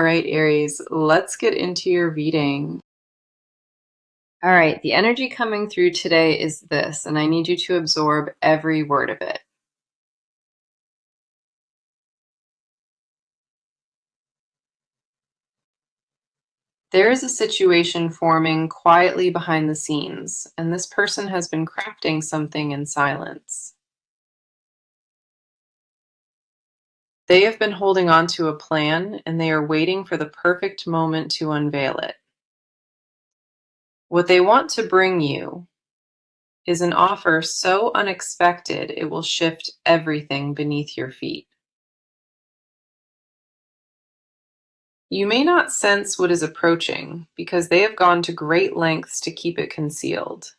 All right, Aries, let's get into your reading. All right, the energy coming through today is this, and I need you to absorb every word of it. There is a situation forming quietly behind the scenes, and this person has been crafting something in silence. They have been holding on to a plan, and they are waiting for the perfect moment to unveil it. What they want to bring you is an offer so unexpected it will shift everything beneath your feet. You may not sense what is approaching because they have gone to great lengths to keep it concealed.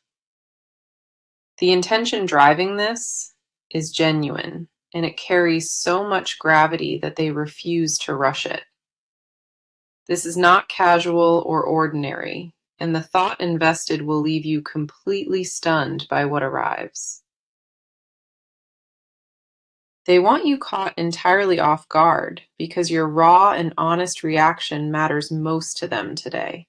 The intention driving this is genuine, and it carries so much gravity that they refuse to rush it. This is not casual or ordinary, and the thought invested will leave you completely stunned by what arrives. They want you caught entirely off guard because your raw and honest reaction matters most to them today.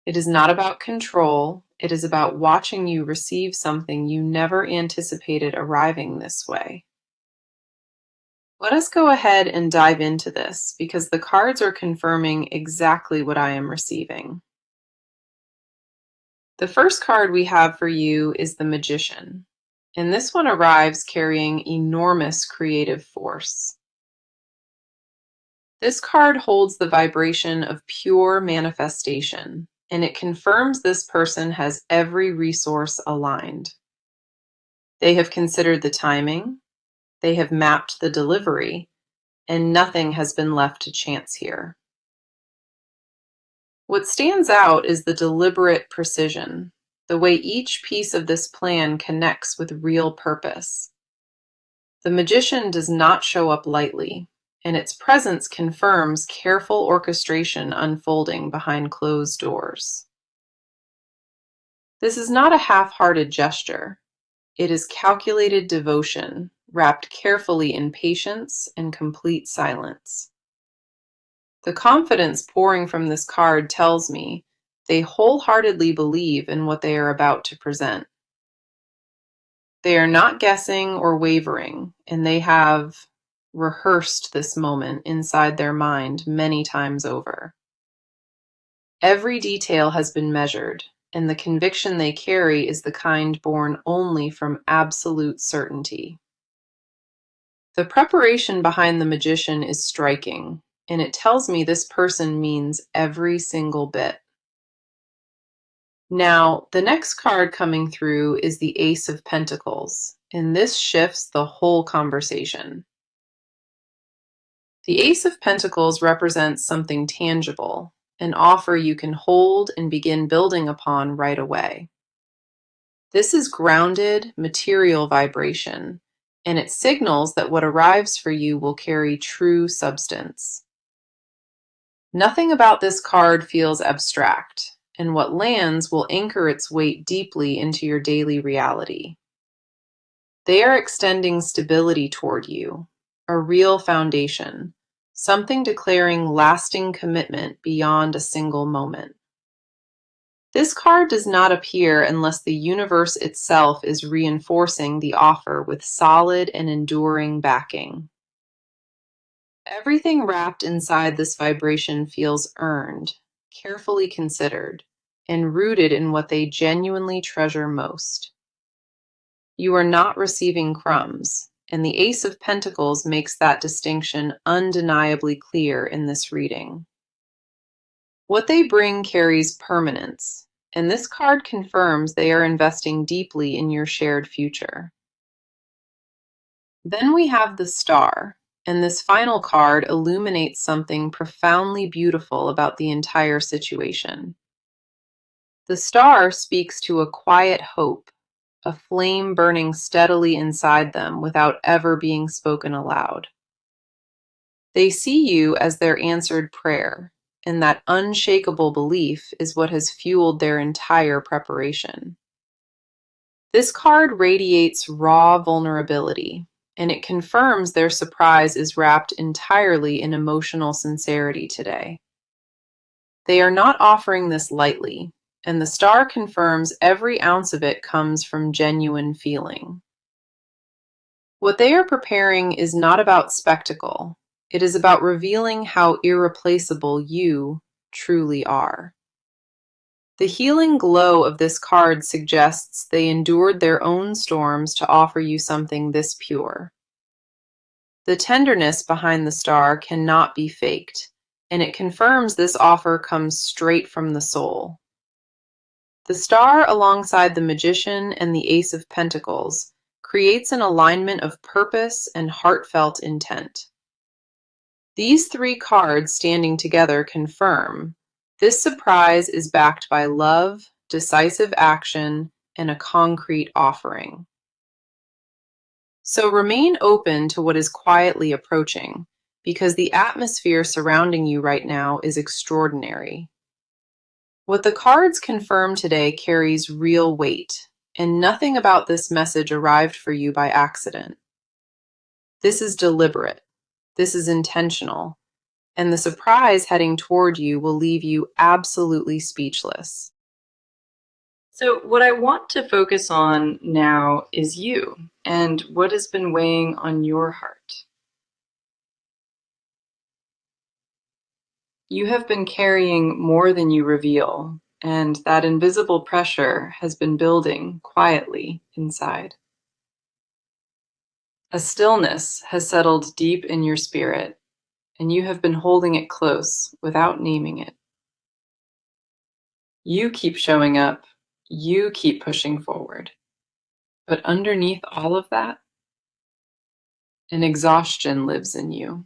It is not about control, it is about watching you receive something you never anticipated arriving this way. Let us go ahead and dive into this because the cards are confirming exactly what I am receiving. The first card we have for you is the Magician, and this one arrives carrying enormous creative force. This card holds the vibration of pure manifestation, and it confirms this person has every resource aligned. They have considered the timing, they have mapped the delivery, and nothing has been left to chance here. What stands out is the deliberate precision, the way each piece of this plan connects with real purpose. The Magician does not show up lightly, and its presence confirms careful orchestration unfolding behind closed doors. This is not a half-hearted gesture. It is calculated devotion, wrapped carefully in patience and complete silence. The confidence pouring from this card tells me they wholeheartedly believe in what they are about to present. They are not guessing or wavering, and they have rehearsed this moment inside their mind many times over. Every detail has been measured, and the conviction they carry is the kind born only from absolute certainty. The preparation behind the Magician is striking, and it tells me this person means every single bit. Now, the next card coming through is the Ace of Pentacles, and this shifts the whole conversation. The Ace of Pentacles represents something tangible, an offer you can hold and begin building upon right away. This is grounded, material vibration, and it signals that what arrives for you will carry true substance. Nothing about this card feels abstract, and what lands will anchor its weight deeply into your daily reality. They are extending stability toward you, a real foundation, something declaring lasting commitment beyond a single moment. This card does not appear unless the universe itself is reinforcing the offer with solid and enduring backing. Everything wrapped inside this vibration feels earned, carefully considered, and rooted in what they genuinely treasure most. You are not receiving crumbs, and the Ace of Pentacles makes that distinction undeniably clear in this reading. What they bring carries permanence, and this card confirms they are investing deeply in your shared future. Then we have the Star, and this final card illuminates something profoundly beautiful about the entire situation. The Star speaks to a quiet hope, a flame burning steadily inside them without ever being spoken aloud. They see you as their answered prayer, and that unshakable belief is what has fueled their entire preparation. This card radiates raw vulnerability, and it confirms their surprise is wrapped entirely in emotional sincerity today. They are not offering this lightly, and the star confirms every ounce of it comes from genuine feeling. What they are preparing is not about spectacle, it is about revealing how irreplaceable you truly are. The healing glow of this card suggests they endured their own storms to offer you something this pure. The tenderness behind the star cannot be faked, and it confirms this offer comes straight from the soul. The star, alongside the Magician and the Ace of Pentacles, creates an alignment of purpose and heartfelt intent. These three cards standing together confirm this surprise is backed by love, decisive action, and a concrete offering. So remain open to what is quietly approaching, because the atmosphere surrounding you right now is extraordinary. What the cards confirm today carries real weight, and nothing about this message arrived for you by accident. This is deliberate, this is intentional, and the surprise heading toward you will leave you absolutely speechless. So, what I want to focus on now is you and what has been weighing on your heart. You have been carrying more than you reveal, and that invisible pressure has been building quietly inside. A stillness has settled deep in your spirit, and you have been holding it close without naming it. You keep showing up, you keep pushing forward. But underneath all of that, an exhaustion lives in you.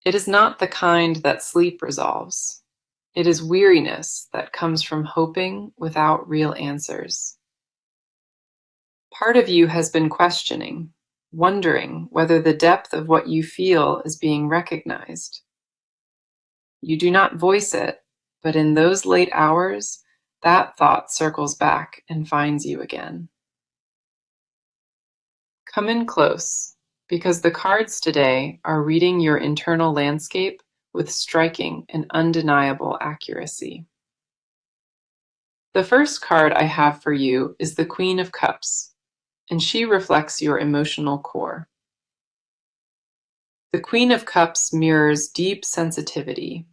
It is not the kind that sleep resolves. It is weariness that comes from hoping without real answers. Part of you has been questioning, wondering whether the depth of what you feel is being recognized. You do not voice it, but in those late hours, that thought circles back and finds you again. Come in close, because the cards today are reading your internal landscape with striking and undeniable accuracy. The first card I have for you is the Queen of Cups, and she reflects your emotional core. The Queen of Cups mirrors deep sensitivity,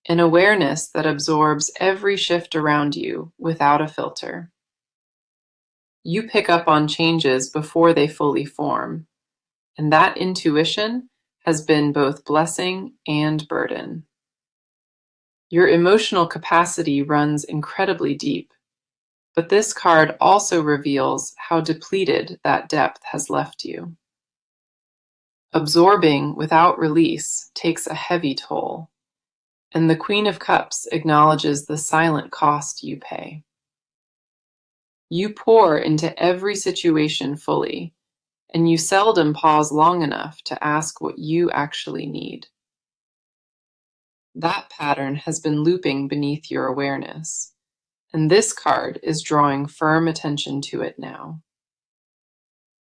an awareness that absorbs every shift around you without a filter. You pick up on changes before they fully form, and that intuition has been both blessing and burden. Your emotional capacity runs incredibly deep, but this card also reveals how depleted that depth has left you. Absorbing without release takes a heavy toll, and the Queen of Cups acknowledges the silent cost you pay. You pour into every situation fully, and you seldom pause long enough to ask what you actually need. That pattern has been looping beneath your awareness, and this card is drawing firm attention to it now.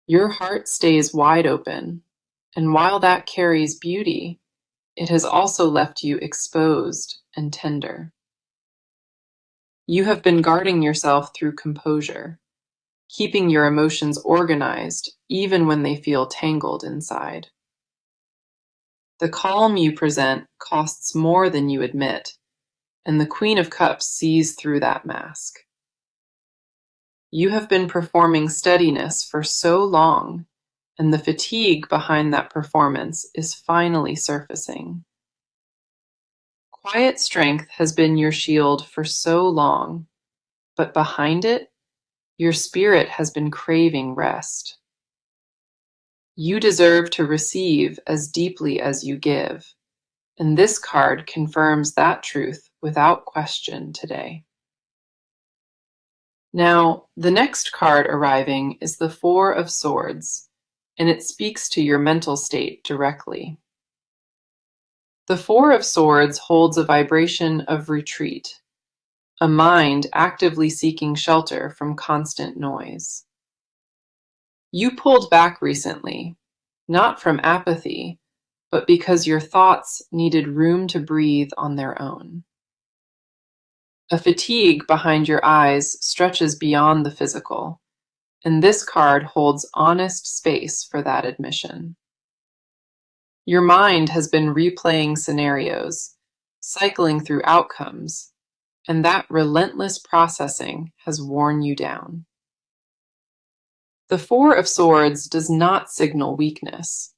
Your heart stays wide open, and while that carries beauty, it has also left you exposed and tender. You have been guarding yourself through composure, keeping your emotions organized even when they feel tangled inside. The calm you present costs more than you admit, and the Queen of Cups sees through that mask. You have been performing steadiness for so long, and the fatigue behind that performance is finally surfacing. Quiet strength has been your shield for so long, but behind it, your spirit has been craving rest. You deserve to receive as deeply as you give, and this card confirms that truth without question today. Now, the next card arriving is the Four of Swords, and it speaks to your mental state directly. The Four of Swords holds a vibration of retreat, a mind actively seeking shelter from constant noise. You pulled back recently, not from apathy, but because your thoughts needed room to breathe on their own. A fatigue behind your eyes stretches beyond the physical, and this card holds honest space for that admission. Your mind has been replaying scenarios, cycling through outcomes, and that relentless processing has worn you down. The Four of Swords does not signal weakness.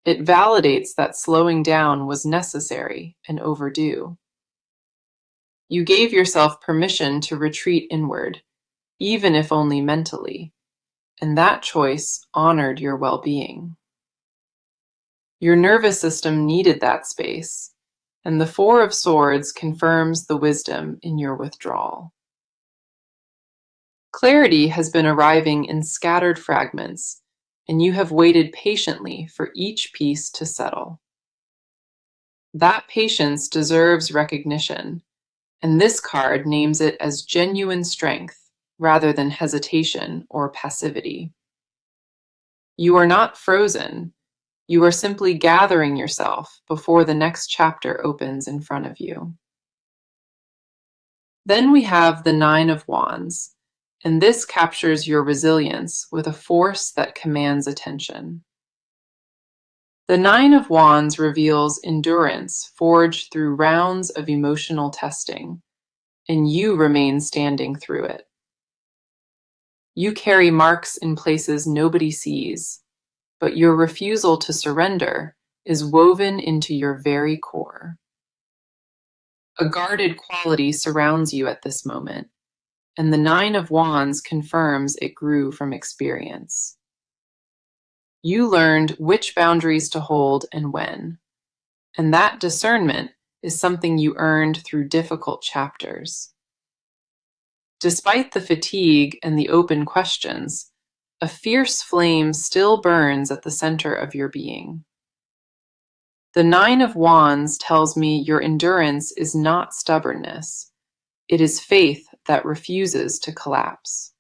It validates that slowing down was necessary and overdue. You gave yourself permission to retreat inward, even if only mentally, and that choice honored your well-being. Your nervous system needed that space, and the Four of Swords confirms the wisdom in your withdrawal. Clarity has been arriving in scattered fragments, and you have waited patiently for each piece to settle. That patience deserves recognition, and this card names it as genuine strength rather than hesitation or passivity. You are not frozen. You are simply gathering yourself before the next chapter opens in front of you. Then we have the Nine of Wands, and this captures your resilience with a force that commands attention. The Nine of Wands reveals endurance forged through rounds of emotional testing, and you remain standing through it. You carry marks in places nobody sees, but your refusal to surrender is woven into your very core. A guarded quality surrounds you at this moment, and the Nine of Wands confirms it grew from experience. You learned which boundaries to hold and when, and that discernment is something you earned through difficult chapters. Despite the fatigue and the open questions, a fierce flame still burns at the center of your being. The Nine of Wands tells me your endurance is not stubbornness. It is faith that refuses to collapse.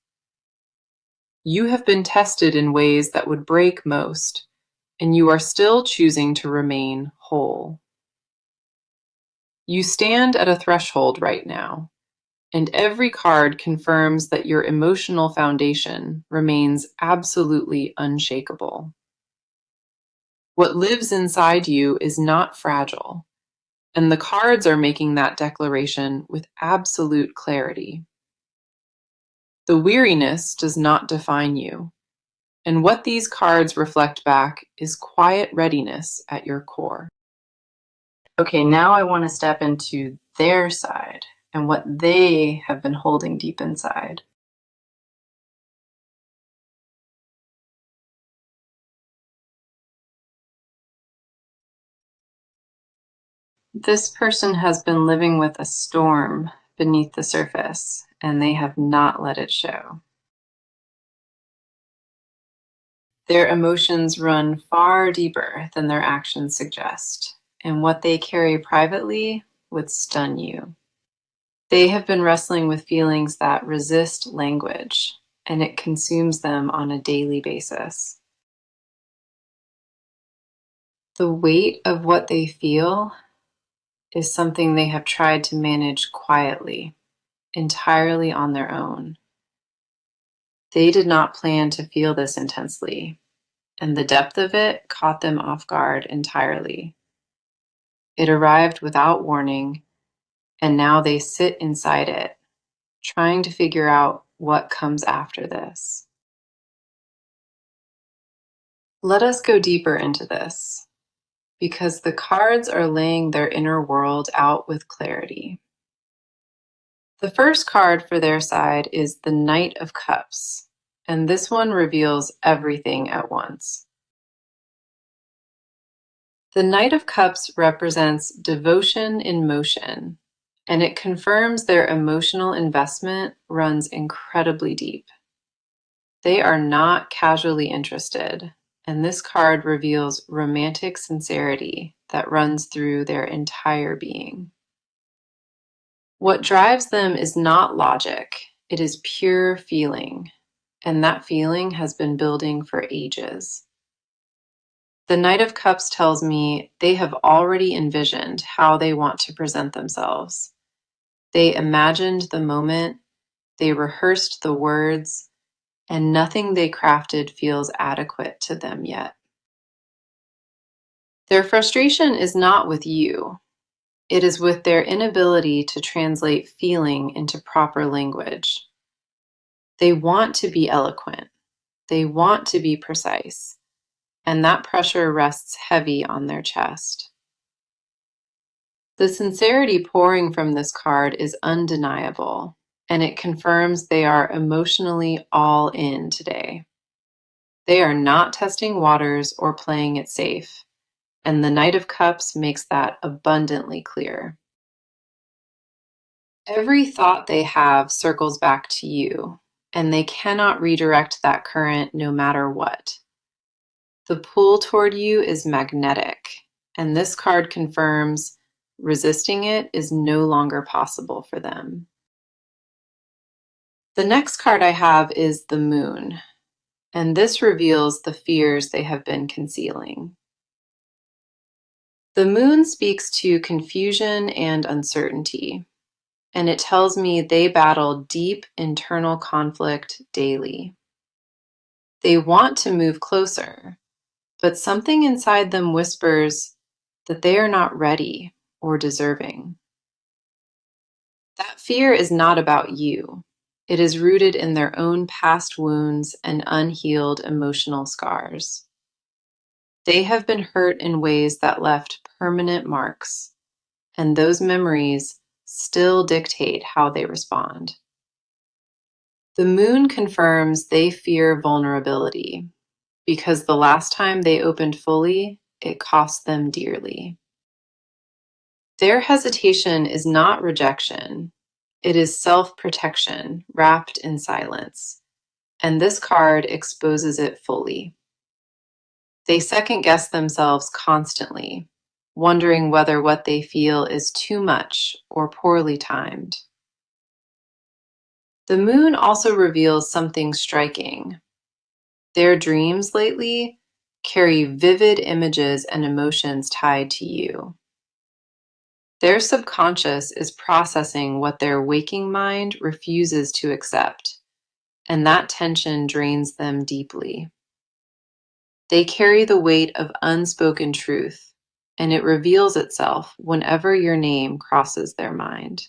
You have been tested in ways that would break most, and you are still choosing to remain whole. You stand at a threshold right now, and every card confirms that your emotional foundation remains absolutely unshakable. What lives inside you is not fragile, and the cards are making that declaration with absolute clarity. The weariness does not define you, and what these cards reflect back is quiet readiness at your core. Okay, now I want to step into their side and what they have been holding deep inside. This person has been living with a storm beneath the surface, and they have not let it show. Their emotions run far deeper than their actions suggest, and what they carry privately would stun you. They have been wrestling with feelings that resist language, and it consumes them on a daily basis. The weight of what they feel is something they have tried to manage quietly, entirely on their own. They did not plan to feel this intensely, and the depth of it caught them off guard entirely. It arrived without warning, and now they sit inside it, trying to figure out what comes after this. Let us go deeper into this, because the cards are laying their inner world out with clarity. The first card for their side is the Knight of Cups, and this one reveals everything at once. The Knight of Cups represents devotion in motion, and it confirms their emotional investment runs incredibly deep. They are not casually interested, and this card reveals romantic sincerity that runs through their entire being. What drives them is not logic, it is pure feeling, and that feeling has been building for ages. The Knight of Cups tells me they have already envisioned how they want to present themselves. They imagined the moment, they rehearsed the words, and nothing they crafted feels adequate to them yet. Their frustration is not with you, it is with their inability to translate feeling into proper language. They want to be eloquent, they want to be precise, and that pressure rests heavy on their chest. The sincerity pouring from this card is undeniable, and it confirms they are emotionally all in today. They are not testing waters or playing it safe, and the Knight of Cups makes that abundantly clear. Every thought they have circles back to you, and they cannot redirect that current no matter what. The pull toward you is magnetic, and this card confirms resisting it is no longer possible for them. The next card I have is the Moon, and this reveals the fears they have been concealing. The Moon speaks to confusion and uncertainty, and it tells me they battle deep internal conflict daily. They want to move closer, but something inside them whispers that they are not ready or deserving. That fear is not about you. It is rooted in their own past wounds and unhealed emotional scars. They have been hurt in ways that left permanent marks, and those memories still dictate how they respond. The Moon confirms they fear vulnerability because the last time they opened fully, it cost them dearly. Their hesitation is not rejection, it is self protection wrapped in silence, and this card exposes it fully. They second guess themselves constantly, wondering whether what they feel is too much or poorly timed. The Moon also reveals something striking. Their dreams lately carry vivid images and emotions tied to you. Their subconscious is processing what their waking mind refuses to accept, and that tension drains them deeply. They carry the weight of unspoken truth, and it reveals itself whenever your name crosses their mind.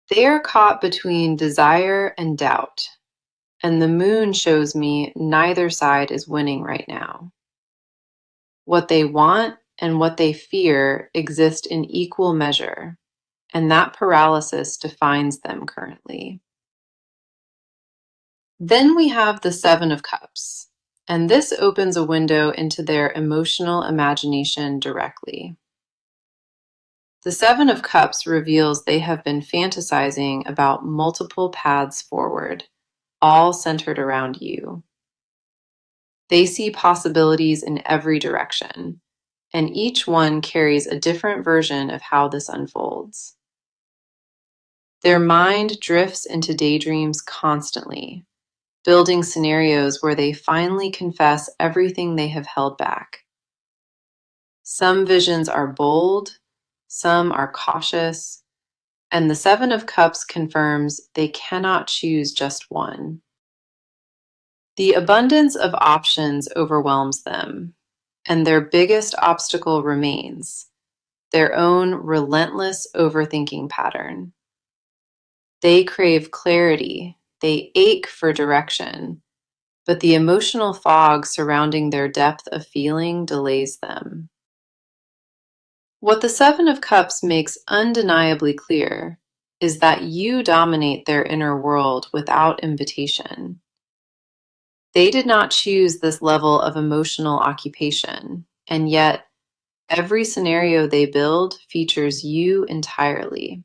They are caught between desire and doubt, and the Moon shows me neither side is winning right now. What they want and what they fear exist in equal measure, and that paralysis defines them currently. Then we have the Seven of Cups, and this opens a window into their emotional imagination directly. The Seven of Cups reveals they have been fantasizing about multiple paths forward, all centered around you. They see possibilities in every direction, and each one carries a different version of how this unfolds. Their mind drifts into daydreams constantly, building scenarios where they finally confess everything they have held back. Some visions are bold, some are cautious, and the Seven of Cups confirms they cannot choose just one. The abundance of options overwhelms them, and their biggest obstacle remains their own relentless overthinking pattern. They crave clarity, they ache for direction, but the emotional fog surrounding their depth of feeling delays them. What the Seven of Cups makes undeniably clear is that you dominate their inner world without invitation. They did not choose this level of emotional occupation, and yet every scenario they build features you entirely.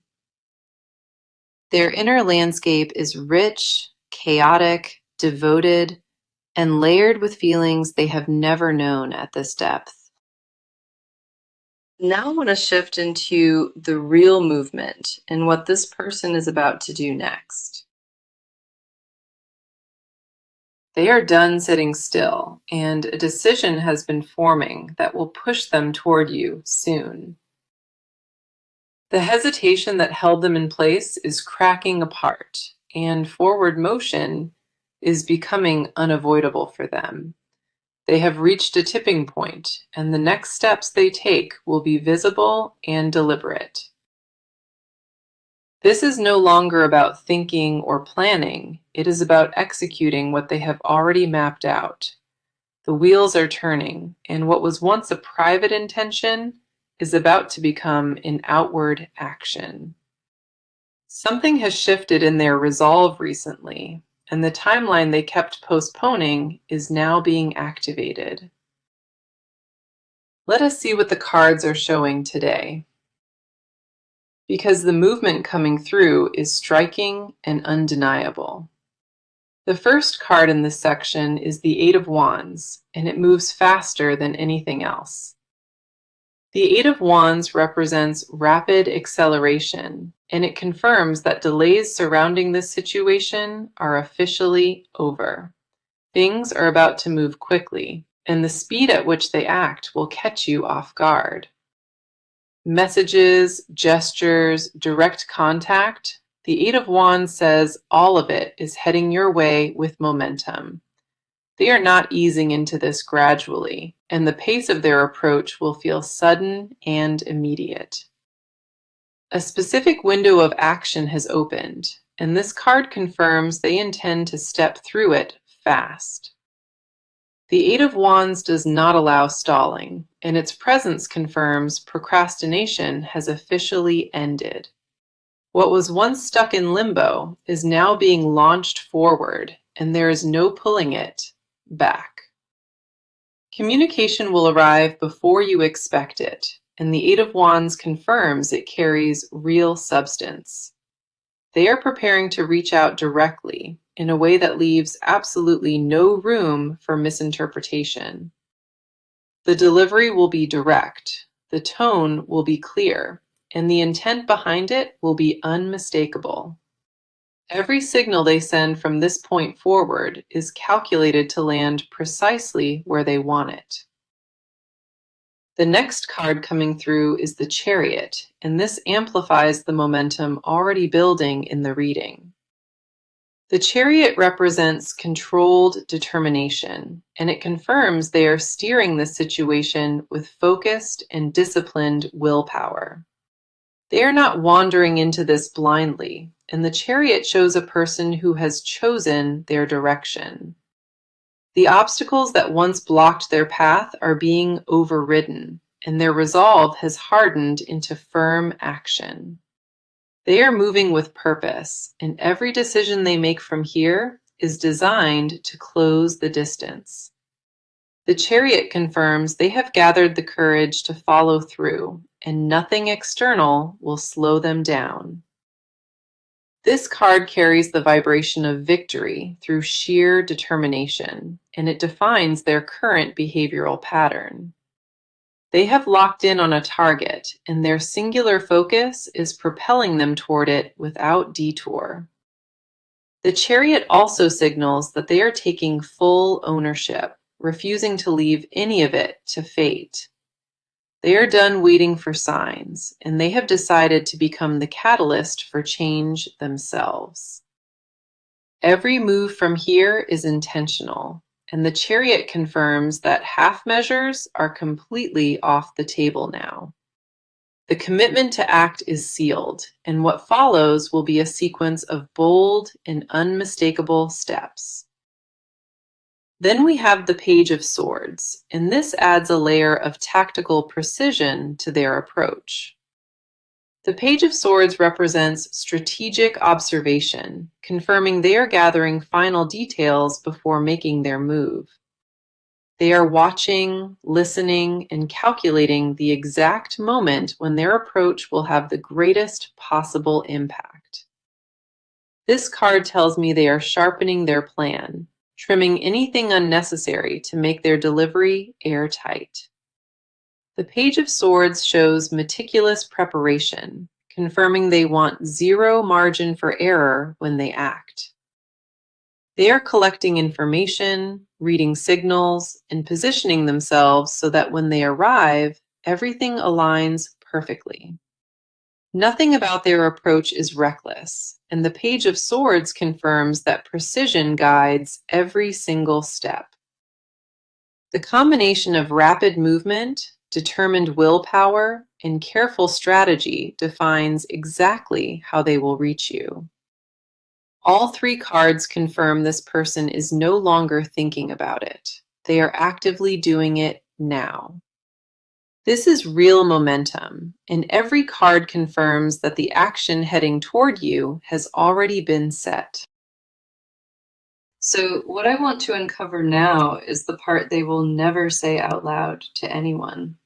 Their inner landscape is rich, chaotic, devoted, and layered with feelings they have never known at this depth. Now I want to shift into the real movement and what this person is about to do next. They are done sitting still, and a decision has been forming that will push them toward you soon. The hesitation that held them in place is cracking apart, and forward motion is becoming unavoidable for them. They have reached a tipping point, and the next steps they take will be visible and deliberate. This is no longer about thinking or planning, it is about executing what they have already mapped out. The wheels are turning, and what was once a private intention is about to become an outward action. Something has shifted in their resolve recently, and the timeline they kept postponing is now being activated. Let us see what the cards are showing today, because the movement coming through is striking and undeniable. The first card in this section is the Eight of Wands, and it moves faster than anything else. The Eight of Wands represents rapid acceleration, and it confirms that delays surrounding this situation are officially over. Things are about to move quickly, and the speed at which they act will catch you off guard. Messages, gestures, direct contact. The Eight of Wands says all of it is heading your way with momentum. They are not easing into this gradually, and the pace of their approach will feel sudden and immediate. A specific window of action has opened, and this card confirms they intend to step through it fast. The Eight of Wands does not allow stalling, and its presence confirms procrastination has officially ended. What was once stuck in limbo is now being launched forward, and there is no pulling it back. Communication will arrive before you expect it, and the Eight of Wands confirms it carries real substance. They are preparing to reach out directly in a way that leaves absolutely no room for misinterpretation. The delivery will be direct, the tone will be clear, and the intent behind it will be unmistakable. Every signal they send from this point forward is calculated to land precisely where they want it. The next card coming through is the Chariot, and this amplifies the momentum already building in the reading. The Chariot represents controlled determination, and it confirms they are steering the situation with focused and disciplined willpower. They are not wandering into this blindly, and the Chariot shows a person who has chosen their direction. The obstacles that once blocked their path are being overridden, and their resolve has hardened into firm action. They are moving with purpose, and every decision they make from here is designed to close the distance. The Chariot confirms they have gathered the courage to follow through, and nothing external will slow them down. This card carries the vibration of victory through sheer determination, and it defines their current behavioral pattern. They have locked in on a target, and their singular focus is propelling them toward it without detour. The Chariot also signals that they are taking full ownership, refusing to leave any of it to fate. They are done waiting for signs, and they have decided to become the catalyst for change themselves. Every move from here is intentional, and the Chariot confirms that half measures are completely off the table now. The commitment to act is sealed, and what follows will be a sequence of bold and unmistakable steps. Then we have the Page of Swords, and this adds a layer of tactical precision to their approach. The Page of Swords represents strategic observation, confirming they are gathering final details before making their move. They are watching, listening, and calculating the exact moment when their approach will have the greatest possible impact. This card tells me they are sharpening their plan, trimming anything unnecessary to make their delivery airtight. The Page of Swords shows meticulous preparation, confirming they want zero margin for error when they act. They are collecting information, reading signals, and positioning themselves so that when they arrive, everything aligns perfectly. Nothing about their approach is reckless, and the Page of Swords confirms that precision guides every single step. The combination of rapid movement, determined willpower, and careful strategy defines exactly how they will reach you. All three cards confirm this person is no longer thinking about it. They are actively doing it now. This is real momentum, and every card confirms that the action heading toward you has already been set. So, what I want to uncover now is the part they will never say out loud to anyone.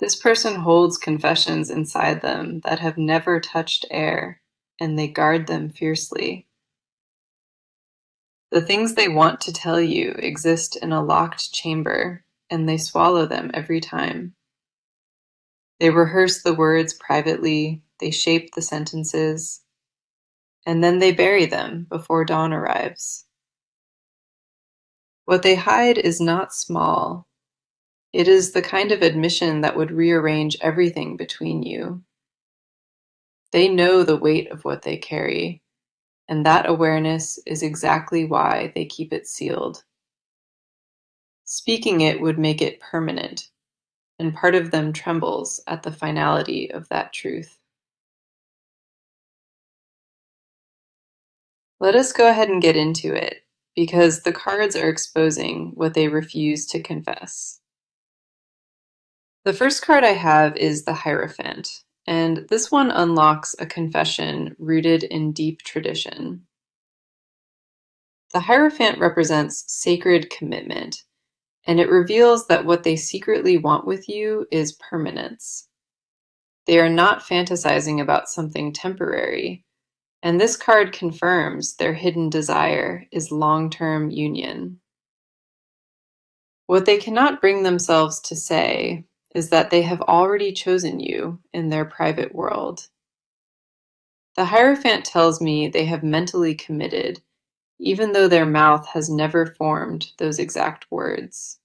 This person holds confessions inside them that have never touched air, and they guard them fiercely. The things they want to tell you exist in a locked chamber, and they swallow them every time. They rehearse the words privately, they shape the sentences, and then they bury them before dawn arrives. What they hide is not small. It is the kind of admission that would rearrange everything between you. They know the weight of what they carry, and that awareness is exactly why they keep it sealed. Speaking it would make it permanent, and part of them trembles at the finality of that truth. Let us go ahead and get into it, because the cards are exposing what they refuse to confess. The first card I have is the Hierophant, and this one unlocks a confession rooted in deep tradition. The Hierophant represents sacred commitment, and it reveals that what they secretly want with you is permanence. They are not fantasizing about something temporary, and this card confirms their hidden desire is long-term union. What they cannot bring themselves to say is that they have already chosen you in their private world. The Hierophant tells me they have mentally committed, even though their mouth has never formed those exact words.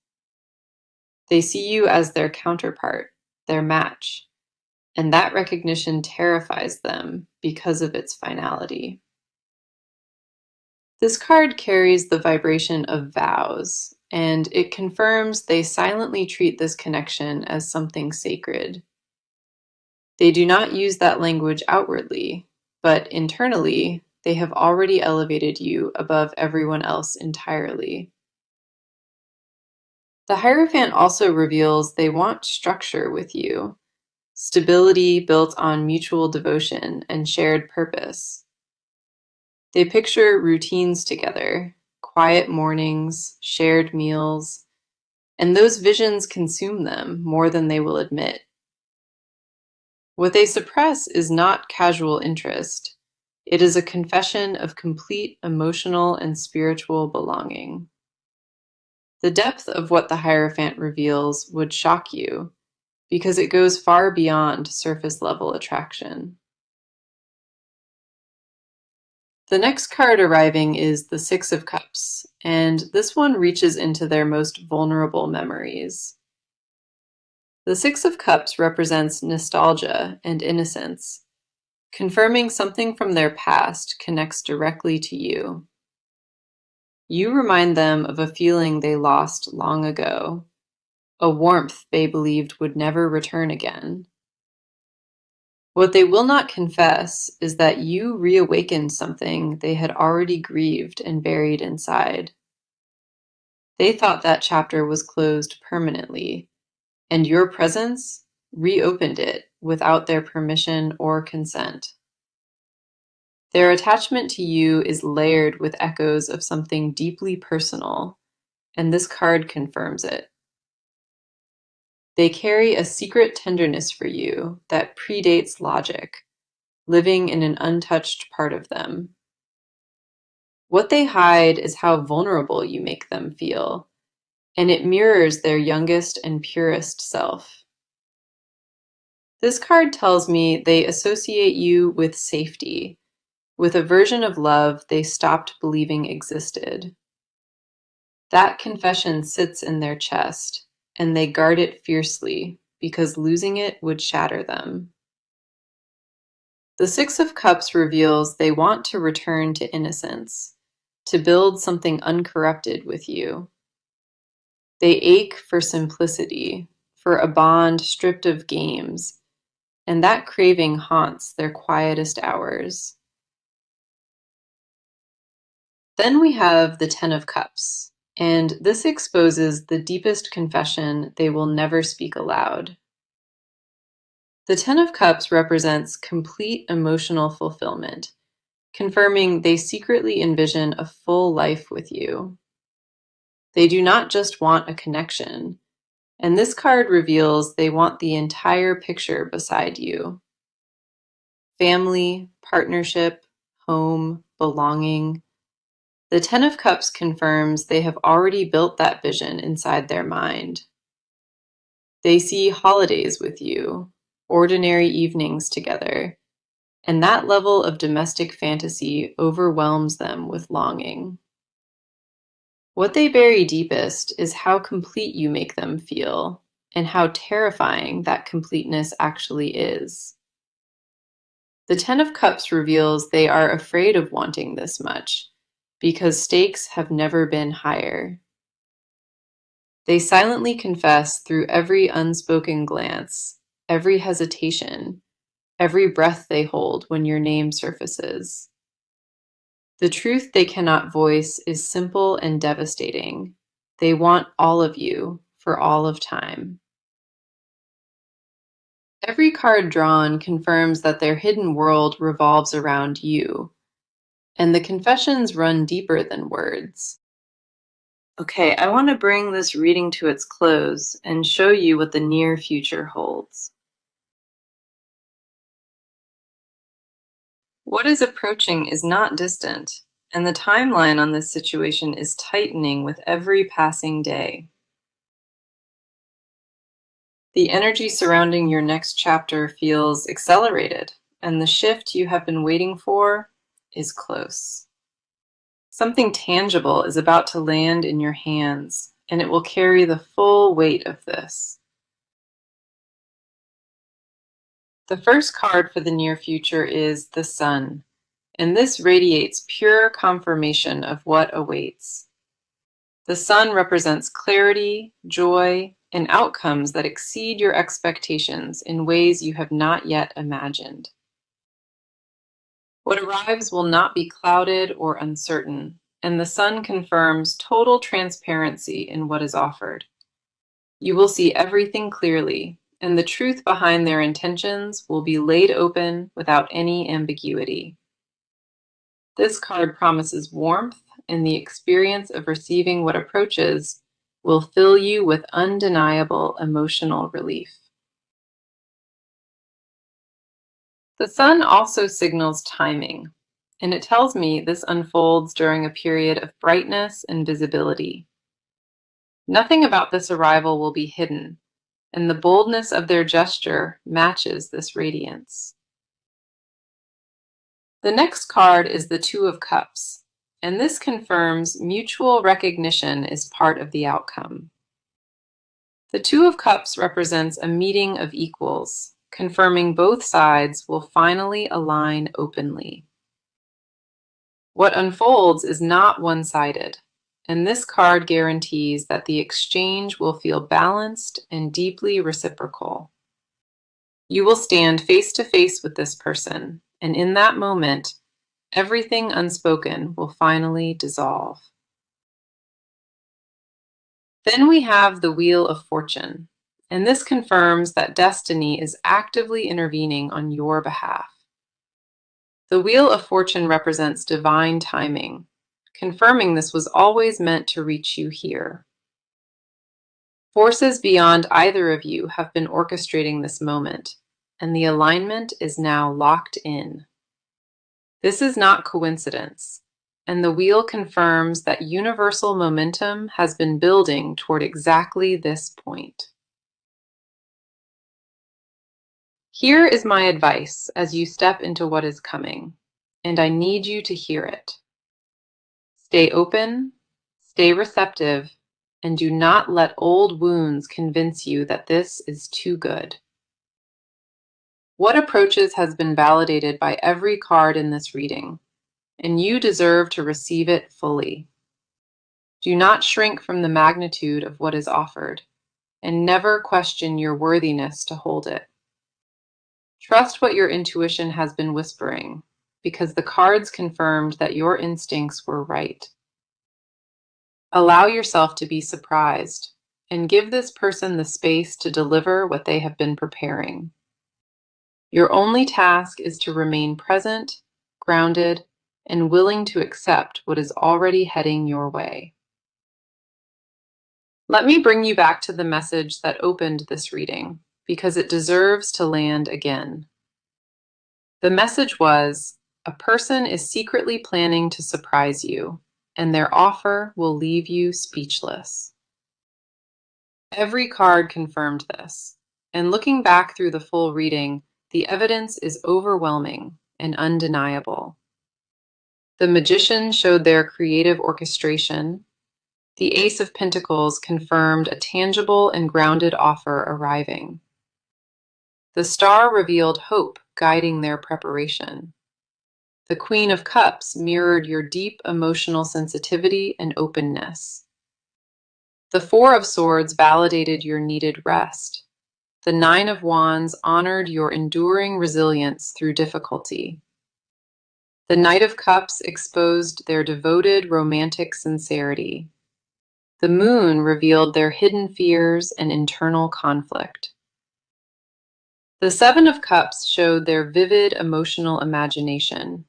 They see you as their counterpart, their match, and that recognition terrifies them because of its finality. This card carries the vibration of vows, and it confirms they silently treat this connection as something sacred. They do not use that language outwardly, but internally, they have already elevated you above everyone else entirely. The Hierophant also reveals they want structure with you, stability built on mutual devotion and shared purpose. They picture routines together, quiet mornings, shared meals, and those visions consume them more than they will admit. What they suppress is not casual interest. It is a confession of complete emotional and spiritual belonging. The depth of what the Hierophant reveals would shock you because it goes far beyond surface level attraction. The next card arriving is the Six of Cups, and this one reaches into their most vulnerable memories. The Six of Cups represents nostalgia and innocence, confirming something from their past connects directly to you. You remind them of a feeling they lost long ago, a warmth they believed would never return again. What they will not confess is that you reawakened something they had already grieved and buried inside. They thought that chapter was closed permanently, and your presence reopened it without their permission or consent. Their attachment to you is layered with echoes of something deeply personal, and this card confirms it. They carry a secret tenderness for you that predates logic, living in an untouched part of them. What they hide is how vulnerable you make them feel, and it mirrors their youngest and purest self. This card tells me they associate you with safety, with a version of love they stopped believing existed. That confession sits in their chest, and they guard it fiercely because losing it would shatter them. The Six of Cups reveals they want to return to innocence, to build something uncorrupted with you. They ache for simplicity, for a bond stripped of games, and that craving haunts their quietest hours. Then we have the Ten of Cups, and this exposes the deepest confession they will never speak aloud. The Ten of Cups represents complete emotional fulfillment, confirming they secretly envision a full life with you. They do not just want a connection, and this card reveals they want the entire picture beside you. Family, partnership, home, belonging. The Ten of Cups confirms they have already built that vision inside their mind. They see holidays with you, ordinary evenings together, and that level of domestic fantasy overwhelms them with longing. What they bury deepest is how complete you make them feel, and how terrifying that completeness actually is. The Ten of Cups reveals they are afraid of wanting this much, because stakes have never been higher. They silently confess through every unspoken glance, every hesitation, every breath they hold when your name surfaces. The truth they cannot voice is simple and devastating. They want all of you for all of time. Every card drawn confirms that their hidden world revolves around you, and the confessions run deeper than words. Okay, I want to bring this reading to its close and show you what the near future holds. What is approaching is not distant, and the timeline on this situation is tightening with every passing day. The energy surrounding your next chapter feels accelerated, and the shift you have been waiting for is close. Something tangible is about to land in your hands, and it will carry the full weight of this. The first card for the near future is the Sun, and this radiates pure confirmation of what awaits. The Sun represents clarity, joy, and outcomes that exceed your expectations in ways you have not yet imagined. What arrives will not be clouded or uncertain, and the Sun confirms total transparency in what is offered. You will see everything clearly, and the truth behind their intentions will be laid open without any ambiguity. This card promises warmth, and the experience of receiving what approaches will fill you with undeniable emotional relief. The Sun also signals timing, and it tells me this unfolds during a period of brightness and visibility. Nothing about this arrival will be hidden, and the boldness of their gesture matches this radiance. The next card is the Two of Cups, and this confirms mutual recognition is part of the outcome. The Two of Cups represents a meeting of equals, confirming both sides will finally align openly. What unfolds is not one-sided, and this card guarantees that the exchange will feel balanced and deeply reciprocal. You will stand face to face with this person, and in that moment, everything unspoken will finally dissolve. Then we have the Wheel of Fortune, and this confirms that destiny is actively intervening on your behalf. The Wheel of Fortune represents divine timing, confirming this was always meant to reach you here. Forces beyond either of you have been orchestrating this moment, and the alignment is now locked in. This is not coincidence, and the wheel confirms that universal momentum has been building toward exactly this point. Here is my advice as you step into what is coming, and I need you to hear it. Stay open, stay receptive, and do not let old wounds convince you that this is too good. What approaches has been validated by every card in this reading, and you deserve to receive it fully. Do not shrink from the magnitude of what is offered, and never question your worthiness to hold it. Trust what your intuition has been whispering, because the cards confirmed that your instincts were right. Allow yourself to be surprised, and give this person the space to deliver what they have been preparing. Your only task is to remain present, grounded, and willing to accept what is already heading your way. Let me bring you back to the message that opened this reading, because it deserves to land again. The message was, a person is secretly planning to surprise you, and their offer will leave you speechless. Every card confirmed this, and looking back through the full reading, the evidence is overwhelming and undeniable. The Magician showed their creative orchestration. The Ace of Pentacles confirmed a tangible and grounded offer arriving. The Star revealed hope guiding their preparation. The Queen of Cups mirrored your deep emotional sensitivity and openness. The Four of Swords validated your needed rest. The Nine of Wands honored your enduring resilience through difficulty. The Knight of Cups exposed their devoted romantic sincerity. The Moon revealed their hidden fears and internal conflict. The Seven of Cups showed their vivid emotional imagination.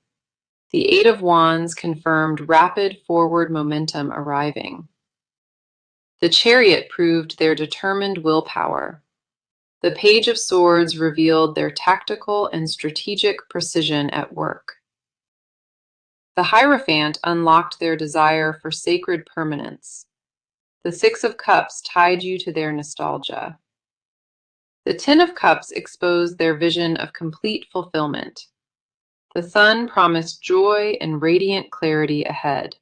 The Eight of Wands confirmed rapid forward momentum arriving. The Chariot proved their determined willpower. The Page of Swords revealed their tactical and strategic precision at work. The Hierophant unlocked their desire for sacred permanence. The Six of Cups tied you to their nostalgia. The Ten of Cups exposed their vision of complete fulfillment. The Sun promised joy and radiant clarity ahead.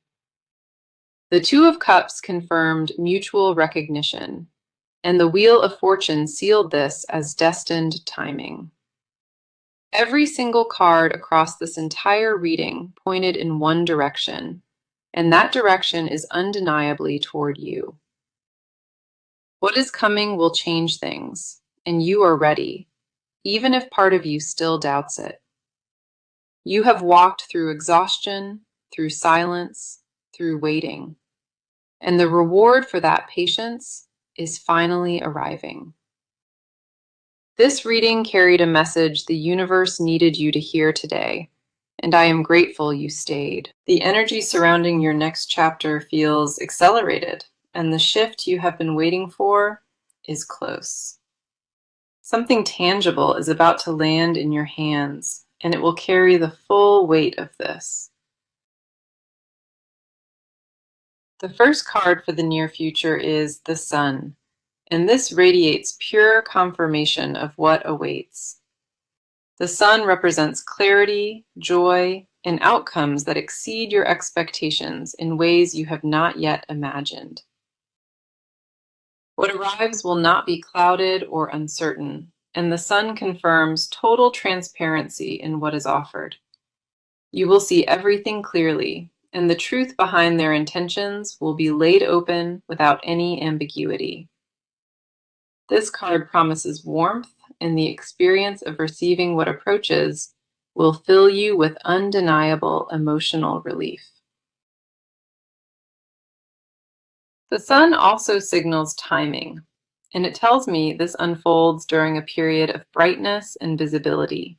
The Two of Cups confirmed mutual recognition, and the Wheel of Fortune sealed this as destined timing. Every single card across this entire reading pointed in one direction, and that direction is undeniably toward you. What is coming will change things, and you are ready, even if part of you still doubts it. You have walked through exhaustion, through silence, through waiting, and the reward for that patience is finally arriving. This reading carried a message the universe needed you to hear today, and I am grateful you stayed. The energy surrounding your next chapter feels accelerated, and the shift you have been waiting for is close. Something tangible is about to land in your hands, and it will carry the full weight of this. The first card for the near future is the Sun, and this radiates pure confirmation of what awaits. The Sun represents clarity, joy, and outcomes that exceed your expectations in ways you have not yet imagined. What arrives will not be clouded or uncertain, and the Sun confirms total transparency in what is offered. You will see everything clearly, and the truth behind their intentions will be laid open without any ambiguity. This card promises warmth, and the experience of receiving what approaches will fill you with undeniable emotional relief. The Sun also signals timing, and it tells me this unfolds during a period of brightness and visibility.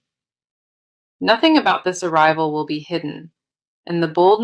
Nothing about this arrival will be hidden, and the boldness